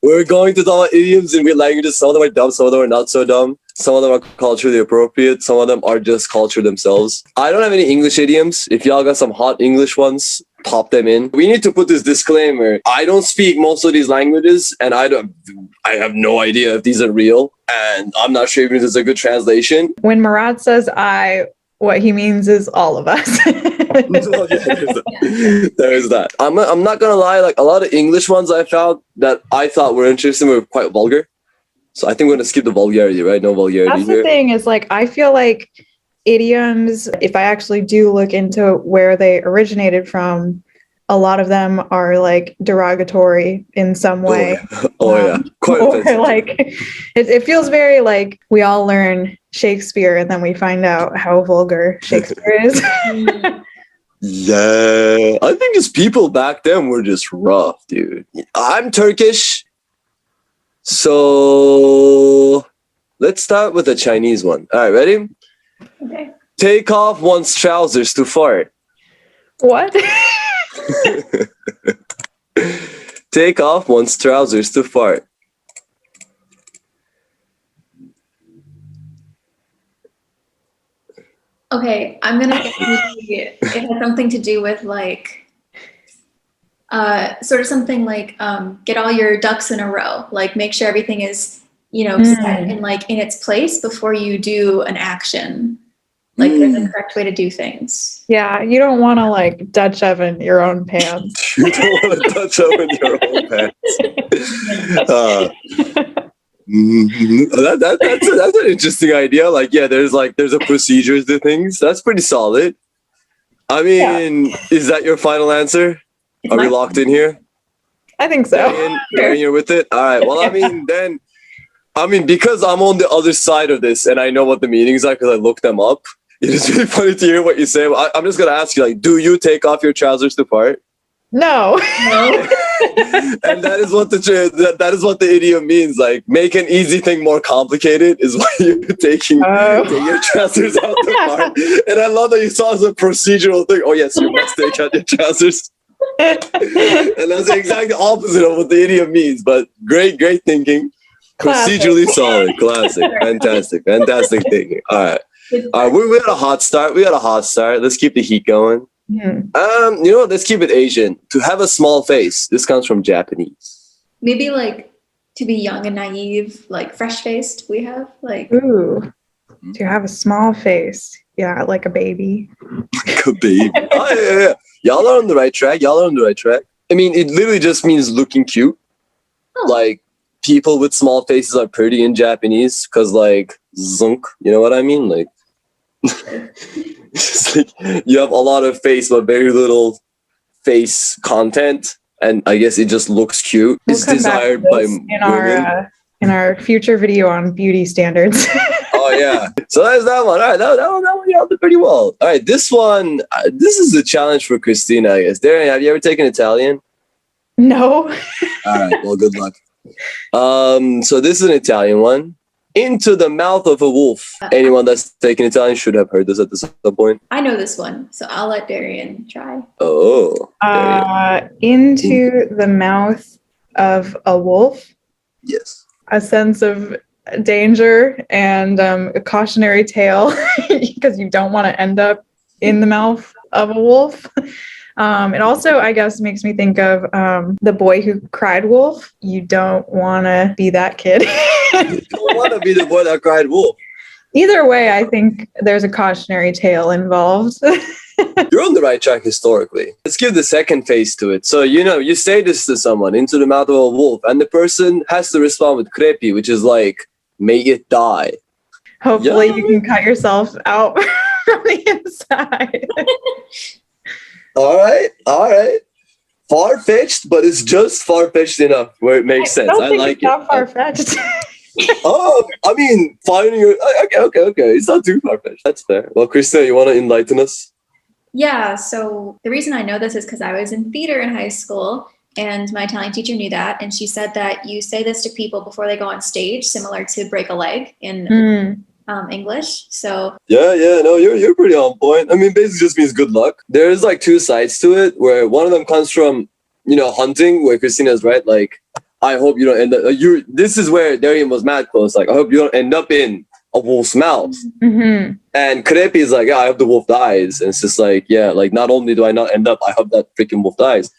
We're going to talk about idioms in weird languages. Some of them are dumb, some of them are not so dumb. Some of them are culturally appropriate. Some of them are just culture themselves. I don't have any English idioms. If y'all got some hot English ones, pop them in. We need to put this disclaimer. I don't speak most of these languages, and I have no idea if these are real. And I'm not sure even if this is a good translation. When Murat says I, what he means is all of us. There's that. I'm not gonna lie, like a lot of English ones I found that I thought were interesting were quite vulgar. So I think we're gonna skip the vulgarity, right? No vulgarity That's here. the thing is like, I feel like idioms, if I actually do look into where they originated from, a lot of them are like derogatory in some way. Yeah. Quite or offensive. like it feels very like we all learn Shakespeare and then we find out how vulgar Shakespeare is. Yeah, I think just people back then were just rough, dude. I'm Turkish, so let's start with a Chinese one. All right, ready? Okay. Take off one's trousers to fart. What? Take off one's trousers to fart. Okay, I'm gonna it has something to do with like sort of something like get all your ducks in a row. Like make sure everything is, set in like in its place before you do an action. Like there's a correct way to do things. Yeah, you don't want to like Dutch oven your own pants. You don't want to touch oven your own pants. That's an interesting idea. Like, yeah, there's a procedures to things. That's pretty solid. I mean, Is that your final answer? Are we locked in here? I think so. Darian, you're with it? All right. Well, because I'm on the other side of this and I know what the meanings are because I looked them up. It is really funny to hear what you say. I'm just gonna ask you, like, do you take off your trousers to fart? No. And that is what the idiom means. Like, make an easy thing more complicated is why you're taking your trousers out to fart. And I love that you saw it as a procedural thing. Oh yes, you must take out your trousers. And that's the exact opposite of what the idiom means. But great thinking. Classic. Procedurally solid. Classic. Fantastic thinking. All right. We had a hot start. Let's keep the heat going. Let's keep it Asian. To have a small face. This comes from Japanese. Maybe like to be young and naive, like fresh faced. We have like to have a small face. Yeah, like a baby. Like a baby. Oh yeah. Y'all are on the right track. I mean, it literally just means looking cute. Oh. Like people with small faces are pretty in Japanese because like zunk. You know what I mean? Like. It's like you have a lot of face but very little face content, and I guess it just looks cute. It's desired by women. In our future video on beauty standards. Oh yeah, so that's that one. All right, that one y'all did pretty well. All right, this one, this is a challenge for Christina, I guess. Darian, have you ever taken Italian? No. All right, well, good luck. So this is an Italian one. Into the mouth of a wolf. Anyone that's taken Italian should have heard this at some point. I know this one, so I'll let Darian try. Oh. Into the mouth of a wolf. Yes. A sense of danger and a cautionary tale because you don't want to end up in the mouth of a wolf. It also, I guess, makes me think of The Boy Who Cried Wolf. You don't want to be that kid. You don't want to be the boy that cried wolf. Either way, I think there's a cautionary tale involved. You're on the right track historically. Let's give the second phase to it. So, you say this to someone, into the mouth of a wolf, and the person has to respond with krepi, which is like, may it die. Hopefully you can cut yourself out from the inside. All right. Far-fetched, but it's just far-fetched enough where it makes sense. I like it. Not far-fetched. I mean, finding your... Okay. It's not too far-fetched. That's fair. Well, Christina, you want to enlighten us? Yeah, so the reason I know this is because I was in theater in high school, and my Italian teacher knew that, and she said that you say this to people before they go on stage, similar to break a leg in English. So no, you're pretty on point. I mean, basically just means good luck. There's like two sides to it, where one of them comes from, hunting, where Christina's right, like I hope you don't end up. This is where Darian was mad close. Like, I hope you don't end up in a wolf's mouth. Mm-hmm. And Krepi is like, yeah, I hope the wolf dies. And it's just like, yeah, like not only do I not end up, I hope that freaking wolf dies.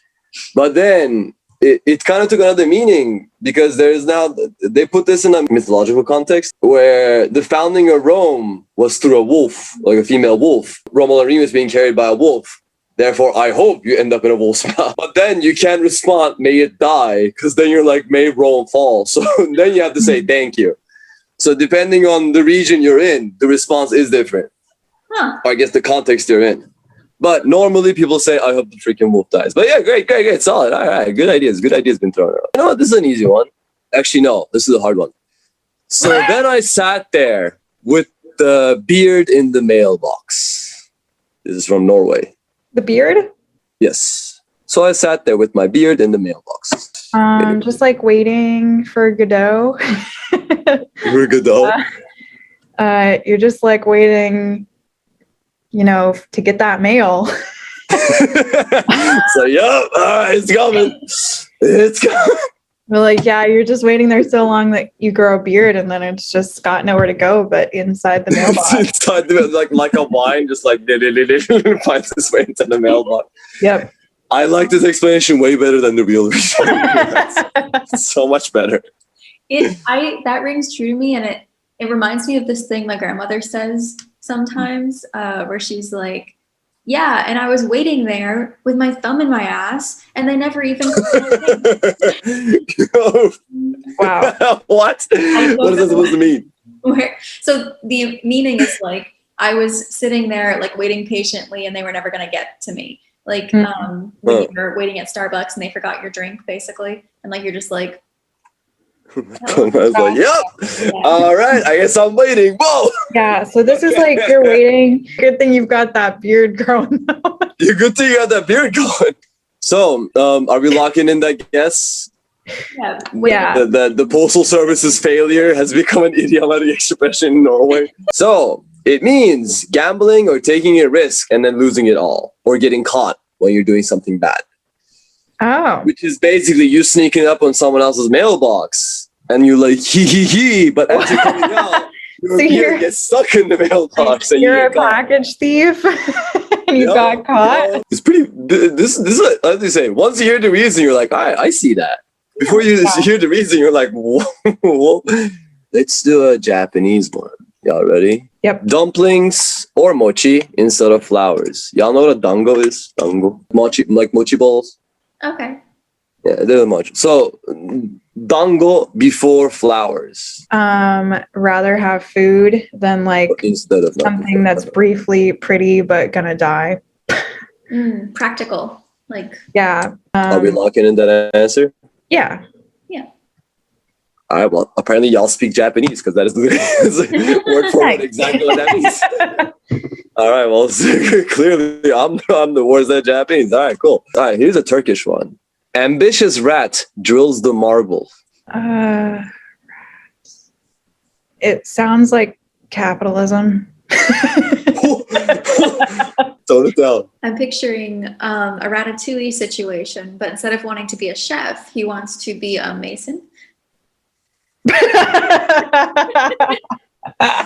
But then it kind of took another meaning because they put this in a mythological context where the founding of Rome was through a wolf, like a female wolf. Romulus and Remus being carried by a wolf. Therefore, I hope you end up in a wolf's mouth. But then you can't respond, may it die, because then you're like, may Rome fall. So then you have to say thank you. So depending on the region you're in, the response is different. Huh. Or I guess the context you're in. But normally people say, I hope the freaking wolf dies. But yeah, great. Solid. All right. Good ideas been thrown out. You know what? This is an easy one. Actually, no. This is a hard one. So then I sat there with the beard in the mailbox. This is from Norway. The beard? Yes. So I sat there with my beard in the mailbox. Just like waiting for Godot. For Godot? You're just like waiting, to get that mail. So, yep, all right, it's coming. It's coming. We're like, yeah, you're just waiting there so long that you grow a beard and then it's just got nowhere to go but inside the mailbox. Inside like a wine, just like finds its way into the mailbox. Yep. I like this explanation way better than the real reason. So much better. That rings true to me, and it reminds me of this thing my grandmother says sometimes, where she's like, yeah, and I was waiting there with my thumb in my ass, and they never even. Wow. What? What is that supposed to mean? So the meaning is like, I was sitting there like waiting patiently, and they were never going to get to me. Like when you're waiting at Starbucks and they forgot your drink, basically, and like you're just like. I was like, yep. Yeah. All right, I guess I'm waiting. Whoa. Yeah, so this is like you're waiting. Good thing you've got that beard growing. You good thing you got that beard going. So, are we locking in that guess? Yeah. The postal service's failure has become an idiomatic expression in Norway. So it means gambling or taking a risk and then losing it all, or getting caught when you're doing something bad. Oh. Which is basically you sneaking up on someone else's mailbox and you're like, hee. But as you're coming out, your beard gets stuck in the mailbox. And you're a package thief and you got caught. It's pretty, this is, as they say, once you hear the reason, you're like, I see that. Before you hear the reason, you're like, whoa. Let's do a Japanese one. Y'all ready? Yep. Dumplings or mochi instead of flowers. Y'all know what a dango is? Dango. Mochi, like mochi balls. Okay. Yeah, they're much. So, dango before flowers. Rather have food than like instead of something that's briefly pretty but gonna die. Practical, like. Yeah. Are we locking in that answer? Yeah. Yeah. All right. Well, apparently y'all speak Japanese because that is word for word exactly what that means. All right, well, clearly I'm the worst at Japanese. All right, cool. All right, here's a Turkish one. Ambitious rat drills the marble. It sounds like capitalism. Tone it down. I'm picturing a ratatouille situation, but instead of wanting to be a chef, he wants to be a mason.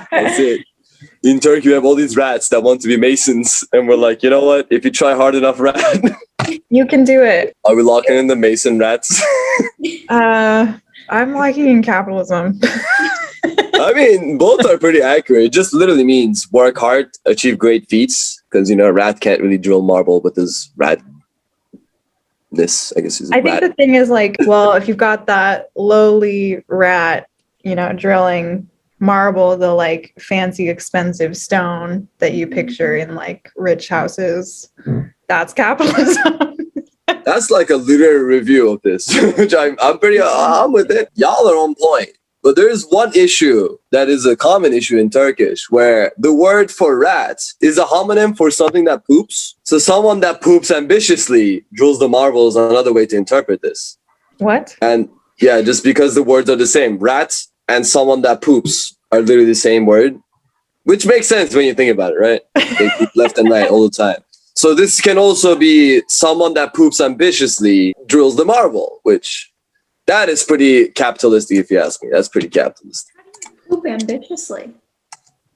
That's it. In Turkey, we have all these rats that want to be masons, and we're like, you know what? If you try hard enough, rat, you can do it. Are we locking in the mason rats? I'm liking in capitalism. I mean, both are pretty accurate. It just literally means work hard, achieve great feats, because a rat can't really drill marble with his rat. I guess is. I think the thing is like, well, if you've got that lowly rat, drilling marble, the like fancy expensive stone that you picture in like rich houses, that's capitalism. That's like a literary review of this, which I'm with it. Y'all are on point. But there's one issue that is a common issue in Turkish where the word for rat is a homonym for something that poops. So someone that poops ambitiously drills the marble is another way to interpret this. What? And yeah, just because the words are the same. Rat and someone that poops are literally the same word, which makes sense when you think about it, right? They poop left and right all the time. So this can also be someone that poops ambitiously drills the marble, which That is pretty capitalistic, if you ask me. That's pretty capitalist. Poop ambitiously.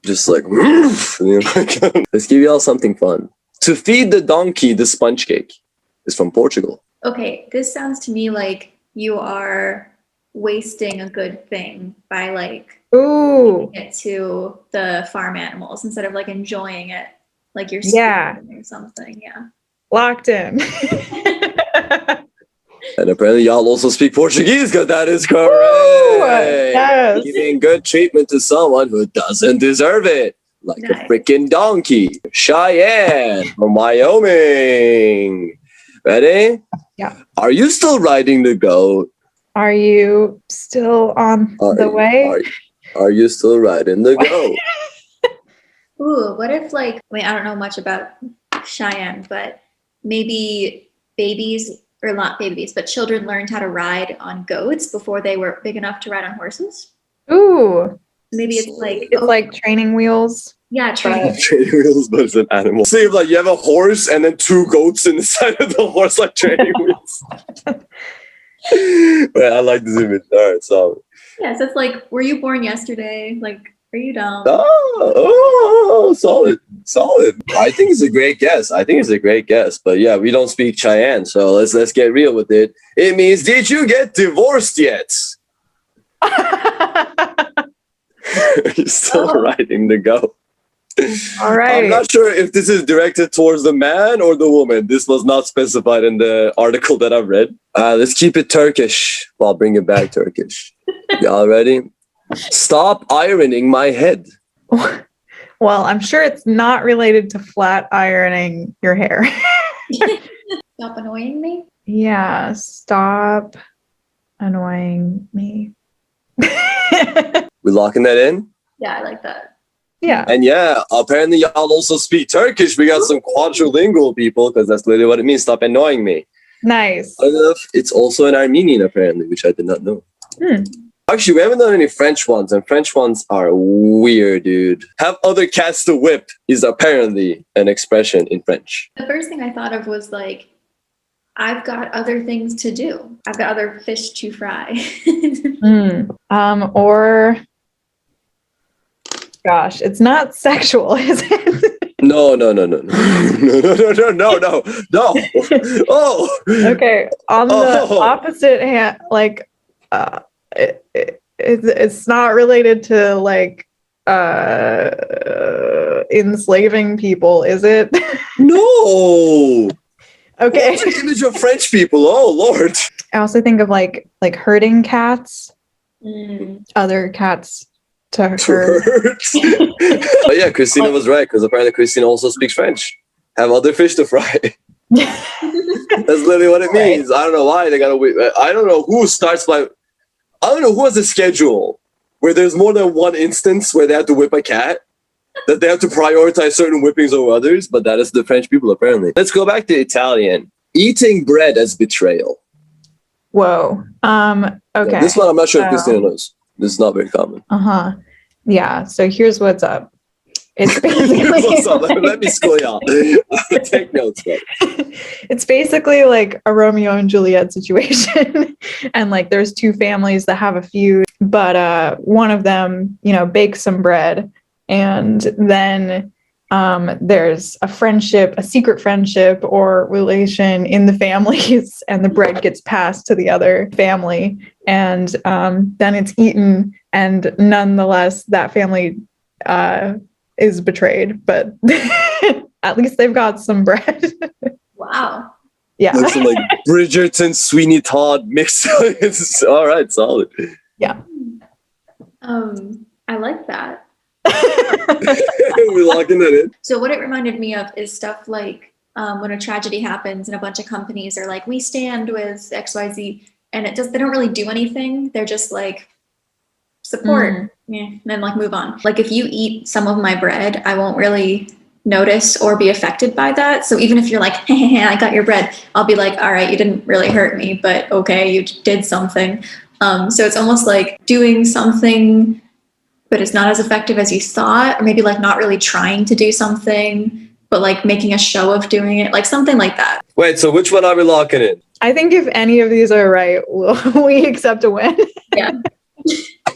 Just like, let's give you all something fun. To feed the donkey the sponge cake is from Portugal. Okay, this sounds to me like you are wasting a good thing by like Ooh. giving it to the farm animals instead of like enjoying it, like you're Yeah. stealing or something. Yeah. Locked in. And apparently y'all also speak Portuguese, because that is correct. Yes. Giving good treatment to someone who doesn't deserve it. Like a Nice. freaking donkey. Cheyenne from Wyoming. Ready? Yeah. Are you still riding the goat? Are you still on the way? Are you still riding the goat? Ooh, what if like, I mean, I don't know much about Cheyenne, but maybe babies, or not babies, but children learned how to ride on goats before they were big enough to ride on horses. Ooh. Maybe it's like, It's like training wheels. yeah, training. Training wheels, but it's an animal. See if like you have a horse and then 2 goats in the side of the horse, like training wheels. But I like this image. All right, so. Yeah, so it's like, were you born yesterday? Like, are you dumb? Oh, solid. I think it's a great guess. But yeah, we don't speak Cheyenne, so let's get real with it. It means, did you get divorced yet? You're still riding the goat. All right. I'm not sure if this is directed towards the man or the woman. This was not specified in the article that I've read. Let's keep it Turkish. I'll bring it back Turkish. Y'all ready? Stop ironing my head. Well, I'm sure it's not related to flat ironing your hair. Stop annoying me. Yeah, stop annoying me. We locking that in? Yeah, I like that. Yeah. And yeah, apparently y'all also speak Turkish. We got some quadrilingual people, because that's literally what it means. Stop annoying me. Nice. It's also in Armenian, apparently, which I did not know. Actually, we haven't done any French ones, and French ones are weird, dude. Have other cats to whip is apparently an expression in French. The first thing I thought of was like, I've got other things to do. I've got other fish to fry. Or gosh, it's not sexual, is it? No. Oh. Okay. On the opposite hand, like it's not related to like enslaving people, is it? No. Okay. What's the image of French people? Oh Lord. I also think of like herding cats, other cats to herd. But yeah, Christina was right, because apparently Christina also speaks French. Have other fish to fry. That's literally what it means. I don't know why they gotta wait. I don't know who has a schedule where there's more than one instance where they have to whip a cat, that they have to prioritize certain whippings over others, but that is the French people, apparently. Let's go back to Italian. Eating bread as betrayal. Whoa. Okay. Yeah, this one I'm not sure if Christina knows. This is not very common. Yeah. So here's what's up. It's basically Let me school y'all. Take notes, bro. It's basically like a Romeo and Juliet situation. And like there's 2 families that have a feud, but one of them, bakes some bread, and then there's a friendship, a secret friendship or relation in the families, and the bread gets passed to the other family, and then it's eaten, and nonetheless that family is betrayed, but at least they've got some bread. Wow. Yeah. Like some like Bridgerton, Sweeney Todd mix. It's all right, solid. Yeah. I like that. We're locking that in. So what it reminded me of is stuff like when a tragedy happens and a bunch of companies are like, we stand with XYZ, and they don't really do anything. They're just like, support, and then like move on. Like if you eat some of my bread, I won't really notice or be affected by that. So even if you're like, hey, I got your bread, I'll be like, all right, you didn't really hurt me, but okay, you did something. So it's almost like doing something, but it's not as effective as you thought, or maybe like not really trying to do something, but like making a show of doing it, like something like that. Wait, so which one are we locking in? I think if any of these are right, we accept a win. Yeah.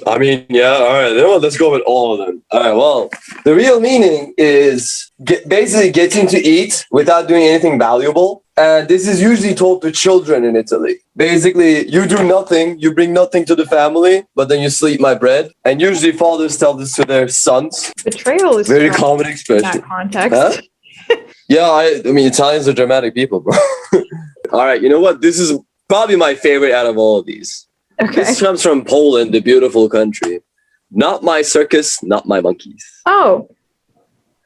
I mean, yeah, all right. Then, well, let's go with all of them. All right, well, the real meaning is basically getting to eat without doing anything valuable. And this is usually told to children in Italy. Basically, you do nothing, you bring nothing to the family, but then you sleep my bread. And usually fathers tell this to their sons. Betrayal is Very strong common in expression. that context. Huh? Yeah, I mean, Italians are dramatic people, bro. All right, you know what? This is probably my favorite out of all of these. Okay. This comes from Poland, the beautiful country. Not my circus, not my monkeys. Oh,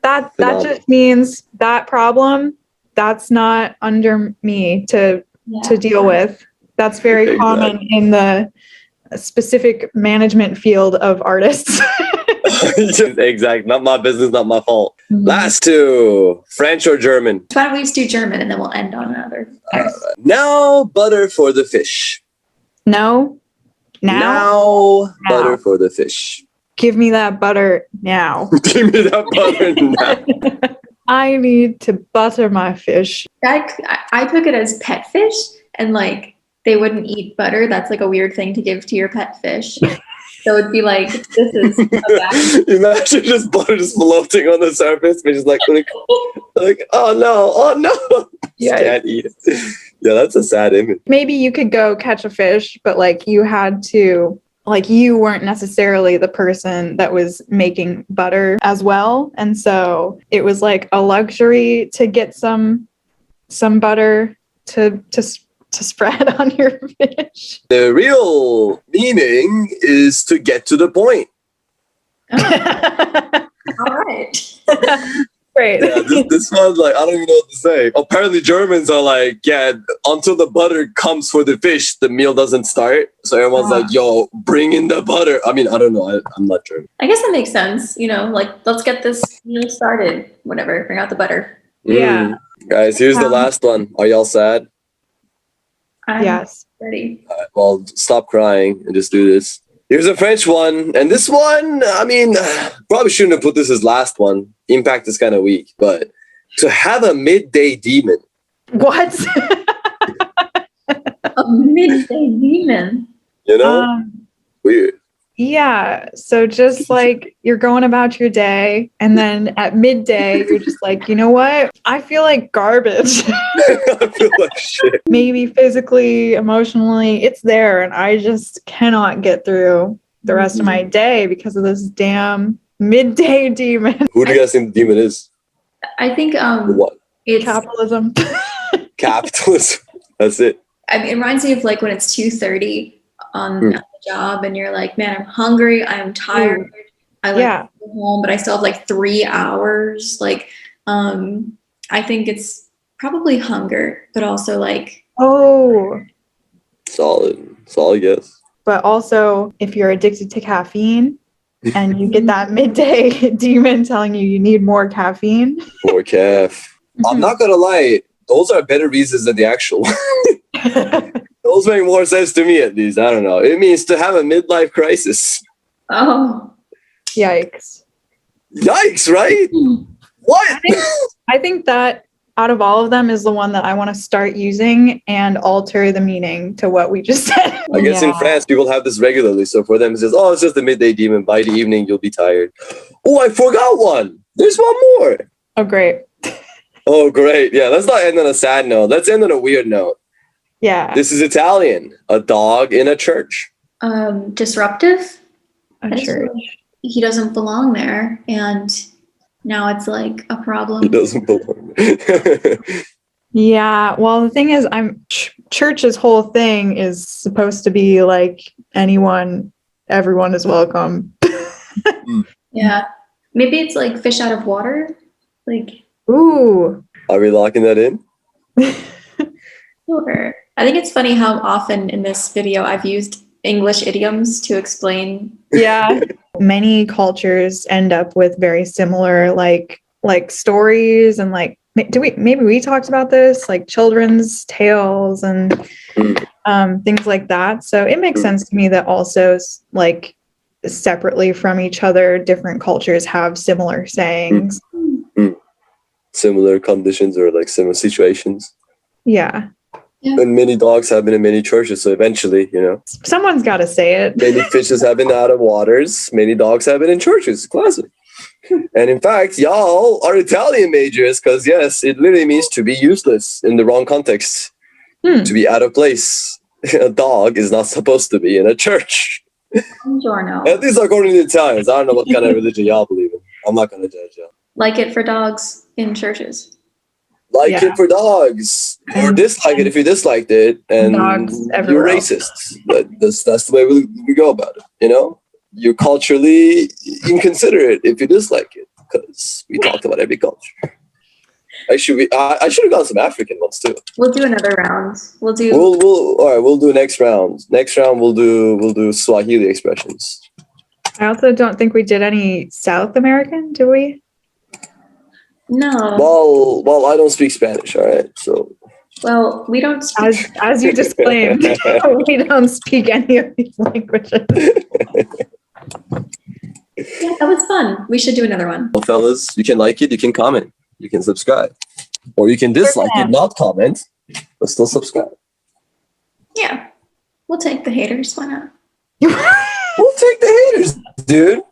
that Phenomenal. just means that problem, that's not under me to deal with. That's very Exactly. common in the specific management field of artists. Exactly. Not my business, not my fault. Mhm. Last two, French or German. Why don't we just do German and then we'll end on another? Now butter for the fish. No. Now? Now butter for the fish. Give me that butter now. Give me that butter now. I need to butter my fish. I took it as pet fish, and like they wouldn't eat butter. That's like a weird thing to give to your pet fish. So it'd be like, this is a bad. Imagine just butter just floating on the surface, but just like, oh no. Yeah. Can't eat it. Yeah, that's a sad image. Maybe you could go catch a fish, but like you had to, like you weren't necessarily the person that was making butter as well. And so it was like a luxury to get some butter to spread on your fish. The real meaning is to get to the point. All right. Great. Yeah, this one's like, I don't even know what to say. Apparently Germans are like, yeah, until the butter comes for the fish, the meal doesn't start. So everyone's like, yo, bring in the butter. I mean, I don't know. I'm not German. I guess that makes sense. You know, like, let's get this meal started. Whatever. Bring out the butter. Yeah. Guys, here's the last one. Are y'all sad? I'm Yes. ready. All right, well, stop crying and just do this. Here's a French one. And this one, I mean, probably shouldn't have put this as last one. Impact is kind of weak. But to have a midday demon. What? A midday demon. You know? Weird. Yeah. So just like you're going about your day, and then at midday, you're just like, you know what? I feel like garbage. I feel like shit. Maybe physically, emotionally, it's there. And I just cannot get through the rest of my day because of this damn midday demon. Who do you guys think the demon is? I think What? it's Capitalism. Capitalism. That's it. I mean, it reminds me of like when it's 2:30 on at the job and you're like, man, I'm hungry, I'm tired. I like to go home, but I still have like 3 hours. Like, I think it's probably hunger, but also like, Oh, Solid guess. but also if you're addicted to caffeine and you get that midday demon telling you need more caffeine. More calf. I'm not gonna lie, those are better reasons than the actual one. Those make more sense to me, at least. I don't know. It means to have a midlife crisis. oh, Yikes. Yikes, right? What? I think that out of all of them is the one that I want to start using and alter the meaning to what we just said. I guess in France, people have this regularly. So for them, it says, oh, it's just the midday demon. By the evening, you'll be tired. Oh, I forgot one. There's one more. Oh, great. Oh, great. Yeah, let's not end on a sad note. Let's end on a weird note. Yeah. This is Italian. A dog in a church. disruptive. A church. He doesn't belong there, and now it's like a problem. He doesn't belong. Yeah. Well, the thing is, church's whole thing is supposed to be like everyone is welcome. Yeah, maybe it's like fish out of water. Like, Ooh. Are we locking that in? sure. I think it's funny how often in this video I've used English idioms to explain. Yeah. Many cultures end up with very similar like stories and like maybe we talked about this, like children's tales and things like that. So it makes sense to me that also like separately from each other, different cultures have similar sayings. similar conditions or like similar situations. Yeah. And many dogs have been in many churches, so eventually, Someone's got to say it. many fishes have been out of waters, many dogs have been in churches. Classic. And in fact, y'all are Italian majors because, yes, it literally means to be useless in the wrong context, to be out of place. A dog is not supposed to be in a church. Buongiorno. At least according to the Italians. I don't know what kind of religion y'all believe in. I'm not going to judge y'all. Like it for dogs in churches. Like it for dogs, or dislike it if you disliked it, and dogs you're everywhere else. racist. That's the way we go about it. You're culturally inconsiderate if you dislike it, because we talked about every culture. I should have gotten some African ones too. We'll do another round. We'll do next round. Next round we'll do Swahili expressions. I also don't think we did any South American, do we? No. Well, I don't speak Spanish, all right? So. Well, we don't speak. As you disclaimed, we don't speak any of these languages. Yeah, that was fun. We should do another one. Well, fellas, you can like it, you can comment, you can subscribe, or you can dislike it, not comment, but still subscribe. Yeah, we'll take the haters. Why not? We'll take the haters, dude.